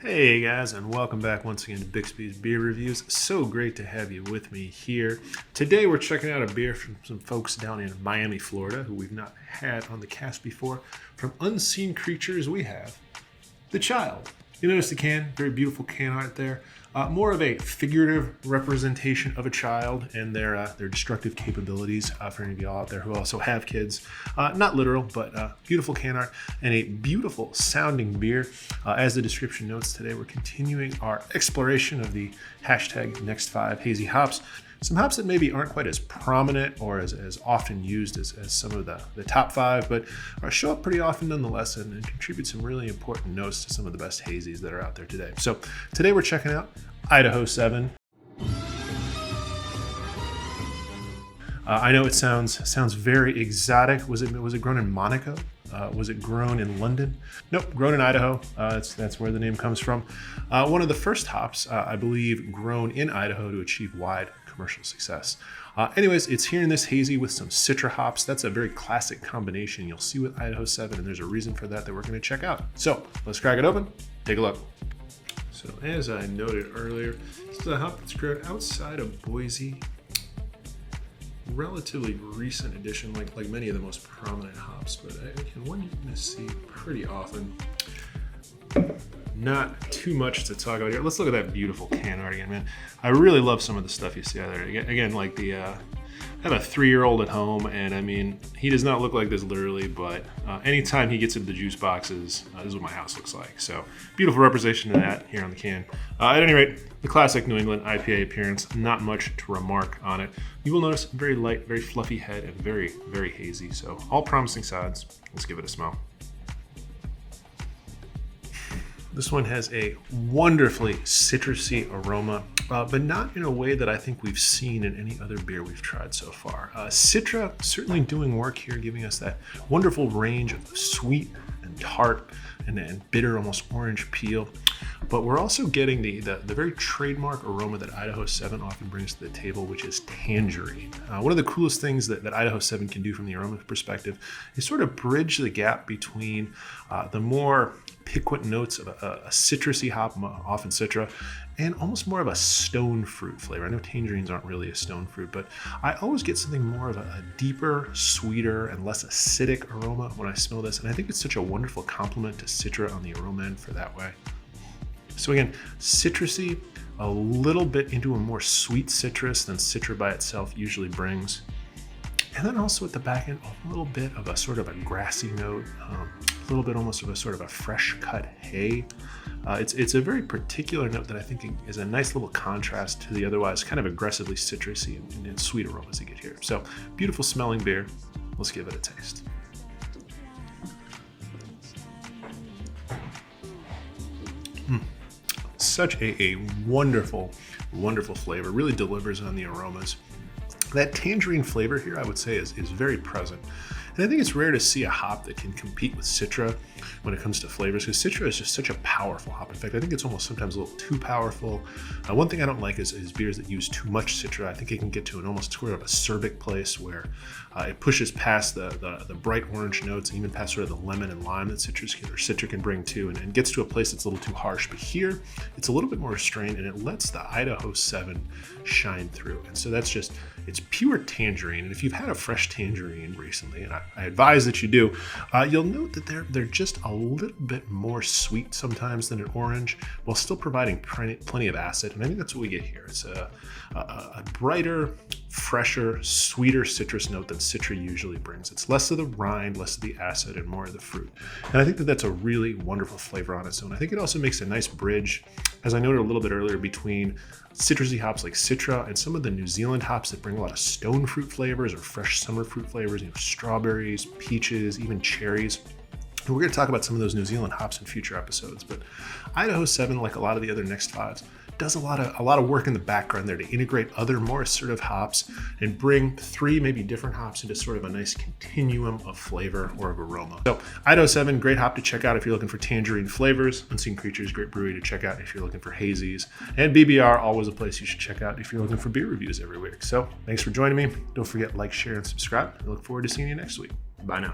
Hey guys, and welcome back once again to Bixby's Beer Reviews. So great to have you with me here. Today we're checking out a beer from some folks down in Miami, Florida, who we've not had on the cast before. From Unseen Creatures, we have The Child. You notice the can, very beautiful can art there. More of a figurative representation of a child and their destructive capabilities for any of y'all out there who also have kids. Not literal, but beautiful can art and a beautiful sounding beer. As the description notes, today we're continuing our exploration of the hashtag Next 5 hazy hops. Some hops that maybe aren't quite as prominent or as often used as some of the top 5, but show up pretty often nonetheless and contribute some really important notes to some of the best hazies that are out there today. So today we're checking out Idaho 7. I know it sounds very exotic. Was it grown in Monaco? Was it grown in London? Nope, grown in Idaho. That's where the name comes from. One of the first hops, I believe, grown in Idaho to achieve wide commercial success. Anyways, it's here in this hazy with some Citra hops. That's a very classic combination you'll see with Idaho 7, and there's a reason for that we're going to check out. So let's crack it open, take a look. So as I noted earlier, this is a hop that's grown outside of Boise. Relatively recent addition, like many of the most prominent hops, but one you're going to see pretty often. Not too much to talk about here. Let's look at that beautiful can art again, man. I really love some of the stuff you see out there. Again, like I have a 3-year-old at home, and I mean, he does not look like this literally, but anytime he gets into the juice boxes, this is what my house looks like. So beautiful representation of that here on the can. At any rate, the classic New England IPA appearance, not much to remark on it. You will notice very light, very fluffy head, and very, very hazy. So all promising signs. Let's give it a smell. This one has a wonderfully citrusy aroma, but not in a way that I think we've seen in any other beer we've tried so far. Citra certainly doing work here, giving us that wonderful range of sweet and tart and bitter, almost orange peel. But we're also getting the very trademark aroma that Idaho 7 often brings to the table, which is tangerine. One of the coolest things that Idaho 7 can do from the aroma perspective is sort of bridge the gap between the more piquant notes of a citrusy hop, often Citra, and almost more of a stone fruit flavor. I know tangerines aren't really a stone fruit, but I always get something more of a deeper, sweeter, and less acidic aroma when I smell this, and I think it's such a wonderful complement to Citra on the aroma end for that way. So again, citrusy, a little bit into a more sweet citrus than Citra by itself usually brings. And then also at the back end, a little bit of a sort of a grassy note, a little bit almost of a sort of a fresh cut hay. It's a very particular note that I think is a nice little contrast to the otherwise kind of aggressively citrusy and sweet aromas you get here. So beautiful smelling beer. Let's give it a taste. Such a wonderful, wonderful flavor. Really delivers on the aromas. That tangerine flavor here, I would say, is very present. And I think it's rare to see a hop that can compete with Citra when it comes to flavors, because Citra is just such a powerful hop. In fact, I think it's almost sometimes a little too powerful. One thing I don't like is beers that use too much Citra. I think it can get to an almost sort of acerbic place where it pushes past the bright orange notes, and even past sort of the lemon and lime that Citra can bring too, and gets to a place that's a little too harsh. But here, it's a little bit more restrained, and it lets the Idaho 7 shine through. And so it's pure tangerine. And if you've had a fresh tangerine recently, and I advise that you do, you'll note that they're just a little bit more sweet sometimes than an orange, while still providing plenty of acid. And I think that's what we get here. It's a brighter, fresher, sweeter citrus note than Citra usually brings. It's less of the rind, less of the acid, and more of the fruit. And I think that that's a really wonderful flavor on its own. I think it also makes a nice bridge, as I noted a little bit earlier, between citrusy hops like Citra and some of the New Zealand hops that bring a lot of stone fruit flavors or fresh summer fruit flavors, strawberries, peaches, even cherries. And we're going to talk about some of those New Zealand hops in future episodes, but Idaho 7, like a lot of the other Next 5s, does a lot of work in the background there to integrate other more assertive hops and bring 3 maybe different hops into sort of a nice continuum of flavor or of aroma. So Idaho 7, great hop to check out if you're looking for tangerine flavors. Unseen Creatures, great brewery to check out if you're looking for hazies. And BBR, always a place you should check out if you're looking for beer reviews every week. So thanks for joining me. Don't forget, like, share, and subscribe. I look forward to seeing you next week. Bye now.